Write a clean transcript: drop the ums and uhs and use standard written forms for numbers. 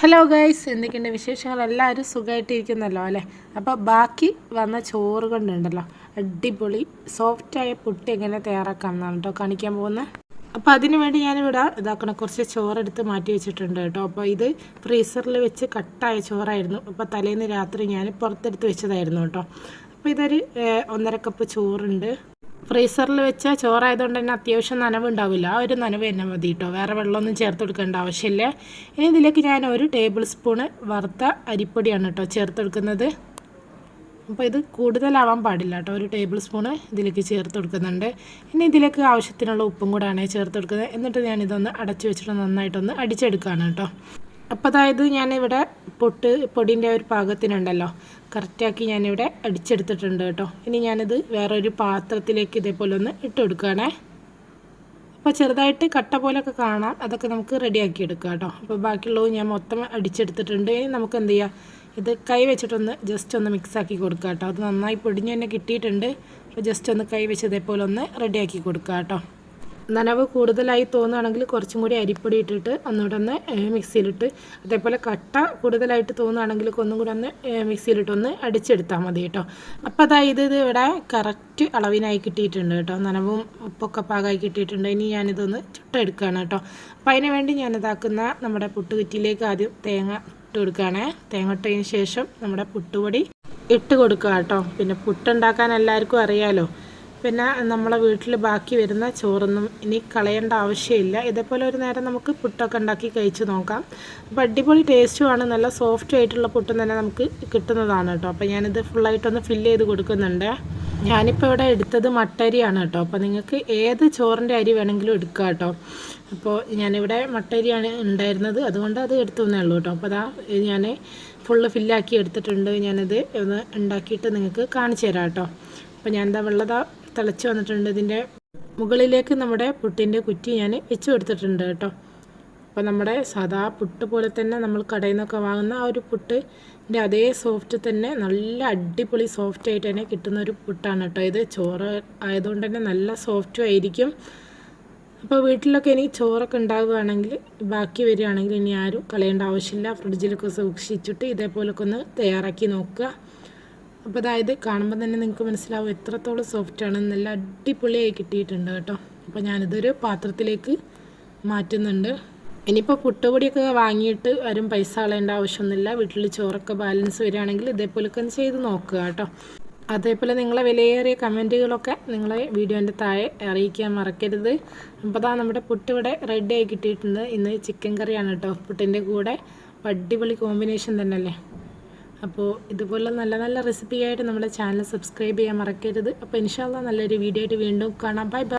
Hello guys, എന്തൊക്കെയുണ്ട് വിശേഷങ്ങൾ? എല്ലാവരും സുഖമായിട്ടിരിക്കുന്നല്ലോ അല്ലേ? അപ്പോൾ ബാക്കി വന്ന ചോറ് കൊണ്ടുണ്ടല്ലോ അടിപൊളി സോഫ്റ്റായ പുട്ട് എങ്ങനെ തയ്യാറാക്കാമെന്നാണ് കേട്ടോ കാണിക്കാൻ പോകുന്നത്. അപ്പോൾ അതിന് വേണ്ടി ഞാനിവിടെ ഇതാക്കണം കുറച്ച് ചോറെടുത്ത് മാറ്റി വെച്ചിട്ടുണ്ട് കേട്ടോ. അപ്പോൾ ഇത് ഫ്രീസറിൽ വെച്ച് കട്ടായ ചോറായിരുന്നു. അപ്പോൾ തലേന്ന് രാത്രി ഞാൻ പുറത്തെടുത്ത് വെച്ചതായിരുന്നു കേട്ടോ. അപ്പോൾ ഇതൊരു 1.5 കപ്പ് ചോറുണ്ട്. ഫ്രീസറിൽ വെച്ച ചോറായതുകൊണ്ട് തന്നെ അത്യാവശ്യം നനവുണ്ടാവില്ല. ആ ഒരു നനവ് തന്നെ മതി കേട്ടോ, വേറെ വെള്ളമൊന്നും ചേർത്ത് കൊടുക്കേണ്ട ആവശ്യമില്ല. ഇനി ഇതിലേക്ക് ഞാൻ 1 ടേബിൾ സ്പൂണ് വറുത്ത അരിപ്പൊടിയാണ് കേട്ടോ ചേർത്ത് കൊടുക്കുന്നത്. അപ്പോൾ ഇത് കൂടുതലാവാൻ പാടില്ല കേട്ടോ, 1 ടേബിൾ സ്പൂണ് ഇതിലേക്ക് ചേർത്ത് കൊടുക്കുന്നുണ്ട്. ഇനി ഇതിലേക്ക് ആവശ്യത്തിനുള്ള ഉപ്പും കൂടാണ് ചേർത്ത് കൊടുക്കുന്നത്. എന്നിട്ട് ഞാനിതൊന്ന് അടച്ചു വെച്ചിട്ട് നന്നായിട്ടൊന്ന് അടിച്ചെടുക്കുകയാണ് കേട്ടോ. അപ്പോൾ അതായത് ഞാനിവിടെ പൊടിൻ്റെ ഒരു പാകത്തിനുണ്ടല്ലോ കറക്റ്റാക്കി ഞാനിവിടെ അടിച്ചെടുത്തിട്ടുണ്ട് കേട്ടോ. ഇനി ഞാനിത് വേറൊരു പാത്രത്തിലേക്ക് ഇതേപോലെ ഒന്ന് ഇട്ട് കൊടുക്കുകയാണേ. അപ്പോൾ ചെറുതായിട്ട് കട്ട പോലെയൊക്കെ കാണാം, അതൊക്കെ നമുക്ക് റെഡിയാക്കി എടുക്കാം കേട്ടോ. അപ്പോൾ ബാക്കിയുള്ളത് ഞാൻ മൊത്തം അടിച്ചെടുത്തിട്ടുണ്ട്. ഇനി നമുക്ക് എന്ത് ചെയ്യാം, ഇത് കൈ വെച്ചിട്ടൊന്ന് ജസ്റ്റ് ഒന്ന് മിക്സാക്കി കൊടുക്കാം കേട്ടോ. അത് നന്നായി പൊടിഞ്ഞ് തന്നെ കിട്ടിയിട്ടുണ്ട്. അപ്പോൾ ജസ്റ്റ് ഒന്ന് കൈ വെച്ച് ഇതേപോലെ ഒന്ന് റെഡിയാക്കി കൊടുക്കാം കേട്ടോ. നനവ് കൂടുതലായി തോന്നുകയാണെങ്കിൽ കുറച്ചും കൂടി അരിപ്പൊടി ഇട്ടിട്ട് ഒന്നുകൂടെ ഒന്ന് മിക്സിയിലിട്ട്, അതേപോലെ കട്ട കൂടുതലായിട്ട് തോന്നുകയാണെങ്കിൽ ഒന്നും കൂടെ ഒന്ന് മിക്സിയിലിട്ടൊന്ന് അടിച്ചെടുത്താൽ മതി കേട്ടോ. അപ്പോൾ അതായത് ഇത് ഇവിടെ കറക്റ്റ് അളവിനായി കിട്ടിയിട്ടുണ്ട് കേട്ടോ, നനവും ഉപ്പൊക്കെ പാകമായി കിട്ടിയിട്ടുണ്ട്. ഇനി ഞാനിതൊന്ന് ചുട്ടെടുക്കുകയാണ് കേട്ടോ. അപ്പോൾ അതിന് വേണ്ടി ഞാനിതാക്കുന്ന നമ്മുടെ പുട്ടുകുറ്റിയിലേക്ക് ആദ്യം തേങ്ങ ഇട്ട് കൊടുക്കുകയാണേ. തേങ്ങ ഇട്ടതിന് ശേഷം നമ്മുടെ പുട്ടുപൊടി ഇട്ട് കൊടുക്കുക കേട്ടോ. പിന്നെ പുട്ടുണ്ടാക്കാൻ എല്ലാവർക്കും അറിയാമല്ലോ. പിന്നെ നമ്മളെ വീട്ടിൽ ബാക്കി വരുന്ന ചോറൊന്നും ഇനി കളയേണ്ട ആവശ്യമില്ല. ഇതേപോലെ ഒരു നേരം നമുക്ക് പുട്ടൊക്കെ ഉണ്ടാക്കി കഴിച്ച് നോക്കാം. അപ്പോൾ അടിപൊളി ടേസ്റ്റുമാണ്, നല്ല സോഫ്റ്റ് ആയിട്ടുള്ള പുട്ടും തന്നെ നമുക്ക് കിട്ടുന്നതാണ് കേട്ടോ. അപ്പോൾ ഞാനിത് ഫുള്ളായിട്ടൊന്ന് ഫില്ല് ചെയ്ത് കൊടുക്കുന്നുണ്ട്. ഞാനിപ്പോൾ ഇവിടെ എടുത്തത് മട്ടരിയാണ് കേട്ടോ. അപ്പോൾ നിങ്ങൾക്ക് ഏത് ചോറിൻ്റെ അരി വേണമെങ്കിലും എടുക്കുക കേട്ടോ. അപ്പോൾ ഞാനിവിടെ മട്ടരിയാണ് ഉണ്ടായിരുന്നത്, അതുകൊണ്ട് അത് എടുത്തുവന്നേ ഉള്ളൂ കേട്ടോ. അപ്പോൾ അതാ ഞാൻ ഫുള്ള് ഫില്ലാക്കി എടുത്തിട്ടുണ്ട്. ഞാനിത് ഒന്ന് ഉണ്ടാക്കിയിട്ട് നിങ്ങൾക്ക് കാണിച്ചു തരാം കേട്ടോ. അപ്പോൾ ഞാനെന്താ വെള്ളതാ തിളച്ച് വന്നിട്ടുണ്ട്. ഇതിൻ്റെ മുകളിലേക്ക് നമ്മുടെ പുട്ടിൻ്റെ കുറ്റി ഞാൻ വെച്ച് കൊടുത്തിട്ടുണ്ട് കേട്ടോ. അപ്പോൾ നമ്മുടെ സാധാ പുട്ട് പോലെ തന്നെ നമ്മൾ കടയിൽ നിന്നൊക്കെ വാങ്ങുന്ന ആ ഒരു പുട്ടിൻ്റെ അതേ സോഫ്റ്റ് തന്നെ, നല്ല അടിപൊളി സോഫ്റ്റ് ആയിട്ട് തന്നെ കിട്ടുന്ന ഒരു പുട്ടാണ് കേട്ടോ. ഇത് ചോറ് ആയതുകൊണ്ട് തന്നെ നല്ല സോഫ്റ്റും ആയിരിക്കും. അപ്പോൾ വീട്ടിലൊക്കെ ഇനി ചോറൊക്കെ ഉണ്ടാവുകയാണെങ്കിൽ ബാക്കി വരികയാണെങ്കിൽ ഇനി ആരും കളയേണ്ട ആവശ്യമില്ല. ഫ്രിഡ്ജിലൊക്കെ സൂക്ഷിച്ചിട്ട് ഇതേപോലൊക്കെ ഒന്ന് തയ്യാറാക്കി നോക്കുക. അപ്പോൾ അതായത് കാണുമ്പോൾ തന്നെ നിങ്ങൾക്ക് മനസ്സിലാവും എത്രത്തോളം സോഫ്റ്റാണ്, നല്ല അടിപൊളിയായി കിട്ടിയിട്ടുണ്ട് കേട്ടോ. അപ്പോൾ ഞാനിതൊരു പാത്രത്തിലേക്ക് മാറ്റുന്നുണ്ട്. ഇനിയിപ്പോൾ പുട്ടുപൊടിയൊക്കെ വാങ്ങിയിട്ട് ആരും പൈസ കളയേണ്ട ആവശ്യമൊന്നുമില്ല. വീട്ടിൽ ചോറൊക്കെ ബാലൻസ് വരികയാണെങ്കിൽ ഇതേപോലൊക്കെ ഒന്ന് ചെയ്ത് നോക്കുക കേട്ടോ. അതേപോലെ നിങ്ങളെ വിലയേറിയ കമൻറ്റുകളൊക്കെ നിങ്ങളെ വീഡിയോൻ്റെ താഴെ അറിയിക്കാൻ മറക്കരുത്. അപ്പോൾ അതാ നമ്മുടെ പുട്ട് ഇവിടെ റെഡി ആയി കിട്ടിയിട്ടുണ്ട്. ഇന്ന് ചിക്കൻ കറിയാണ് കേട്ടോ പുട്ടിൻ്റെ കൂടെ. അടിപൊളി കോമ്പിനേഷൻ തന്നെയല്ലേ. അപ്പോൾ ഇതുപോലെ നല്ല നല്ല റെസിപ്പിയായിട്ട് നമ്മുടെ ചാനൽ സബ്സ്ക്രൈബ് ചെയ്യാൻ മറക്കരുത്. അപ്പോൾ ഇൻഷാ അല്ലാഹ് നല്ലൊരു വീഡിയോ ആയിട്ട് വീണ്ടും കാണാം. Bye bye.